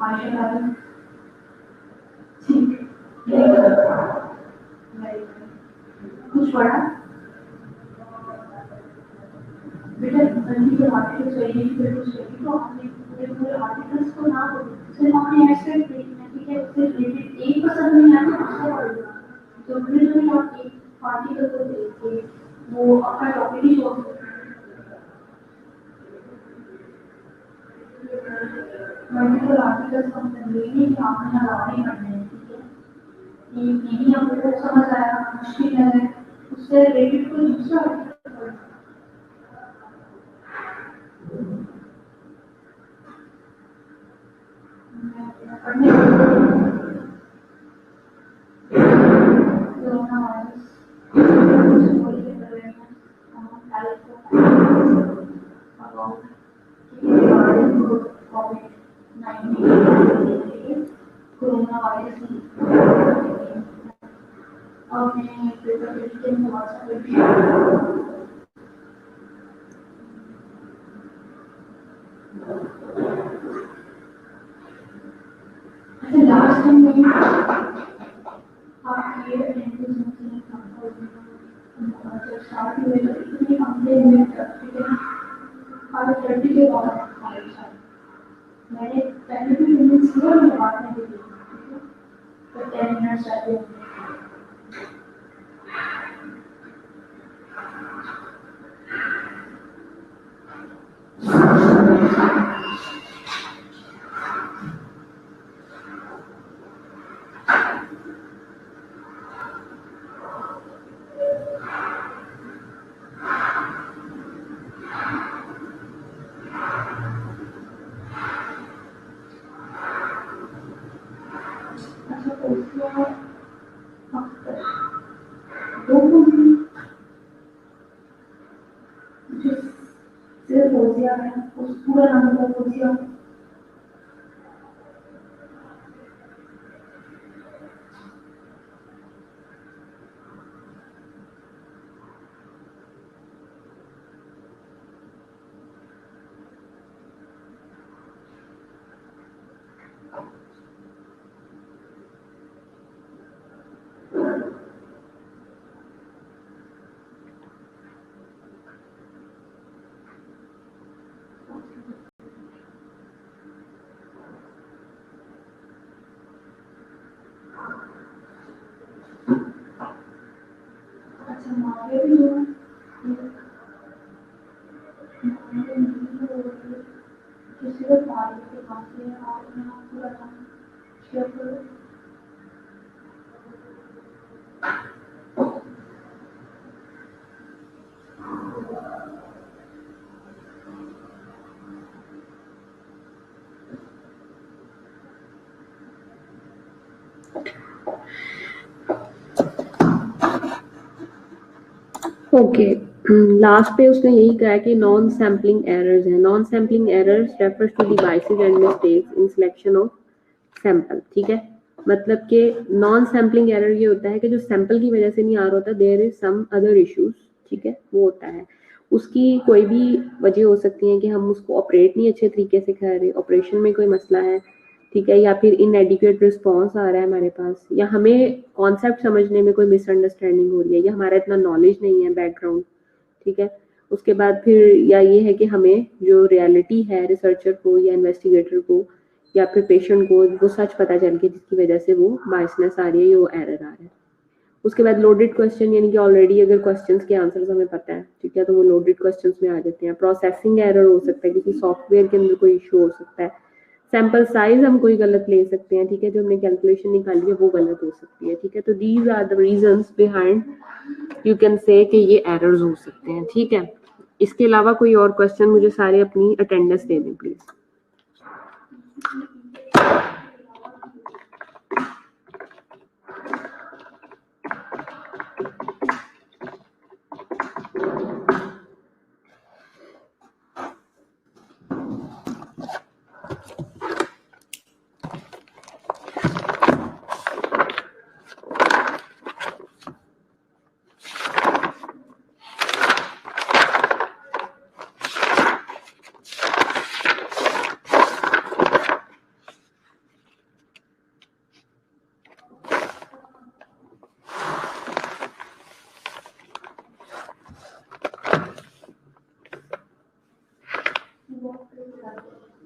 आशा ठीक कुछ पढ़ा बेटा, जल्दी के आर्टिकल चाहिए फिर कुछ चाहिए तो आपने पूरे आर्टिकल्स को ना सिर्फ आपने ऐसे देखना, ठीक है, उससे रिलेटेड एक पसंद नहीं आया तो दूसरा पढ़ेगा, तो फिर आप एक आर्टिकल को देख के वो अपना टॉपिक ही छोड़ सकते हैं। मल्टीपल आर्टिकल्स का मतलब ये नहीं कि आपने लगाने पड़ने हैं, ठीक है, ये नहीं आपको समझ आया मुश्किल है, उससे रिलेटेड कोई दूसरा आर्टिकल पढ़ना। पढ़ने corona virus corona virus last time में आप ये स्टार्ट हुए तो इतनी कंप्लेन हुए और 30 के बाद मैंने पहले भी मिनट्स हुआ, मैं बात नहीं की तो 10 मिनट्स रहते हैं। उस पूरा नाम को अच्छा मारे भी हो किसी को पानी के खाते हैं और ना पूरा शेयर करो ओके, लास्ट पे उसने यही कहा कि नॉन सैम्पलिंग एरर्स है। Non sampling errors refers to devices and mistakes in selection of sample. ठीक है, मतलब कि नॉन सैम्पलिंग एरर ये होता है कि जो सैंपल की वजह से नहीं आ रहा होता, there is some other issues. ठीक है, वो होता है, उसकी कोई भी वजह हो सकती है कि हम उसको ऑपरेट नहीं अच्छे तरीके से कर रहे, ऑपरेशन में कोई मसला है, ठीक है, या फिर इनएडिक्वेट रिस्पॉन्स आ रहा है हमारे पास, या हमें कॉन्सेप्ट समझने में कोई मिसअंडरस्टैंडिंग हो रही है, या हमारा इतना नॉलेज नहीं है बैकग्राउंड। ठीक है, उसके बाद फिर या ये है कि हमें जो रियलिटी है रिसर्चर को या इन्वेस्टिगेटर को या फिर पेशेंट को वो सच पता चल के जिसकी वजह से वो बायसनेस आ रही है, वो एरर आ रहा है। उसके बाद लोडेड क्वेश्चन, यानी कि ऑलरेडी अगर क्वेश्चंस के आंसर्स हमें पता है, ठीक है, तो वो लोडेड क्वेश्चंस में आ जाते हैं। प्रोसेसिंग एरर हो सकता है, किसी सॉफ्टवेयर के अंदर कोई इशू हो सकता है। सैंपल साइज हम कोई गलत ले सकते हैं, ठीक है, जो हमने कैलकुलेशन निकाली है वो गलत हो सकती है। ठीक है, तो these are the reasons behind you can say कि ये एरर्स हो सकते हैं। ठीक है, इसके अलावा कोई और क्वेश्चन मुझे सारे अपनी अटेंडेंस दे दें प्लीज।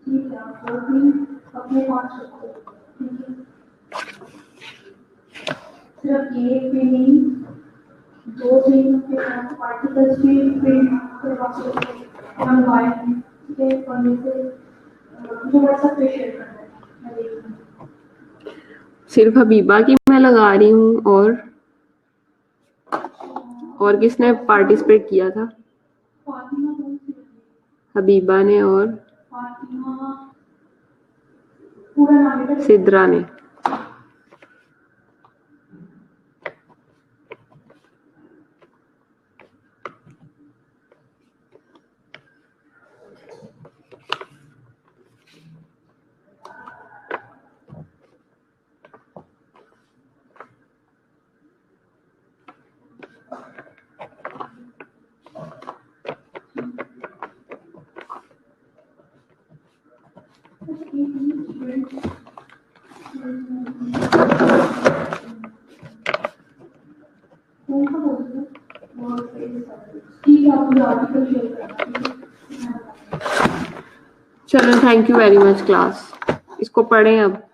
ठीक है वो भी अपने पास रखो ठीक है सिर्फ एक भी नहीं दो दिन के पार्टिकल्स भी प्रिंट करवा सकते वन बाय ठीक है पढ़ने से मुझे व्हाट्सएप पे शेयर करना है मैं देखूंगी। सिर्फ हबीबा की मैं लगा रही हूँ, और किसने पार्टिसिपेट किया था? फातिमा कौन सी हबीबा ने और फातिमा पूरा नाम है सिद्रा ने। चलो, thank you very much class. इसको पढ़ें अब।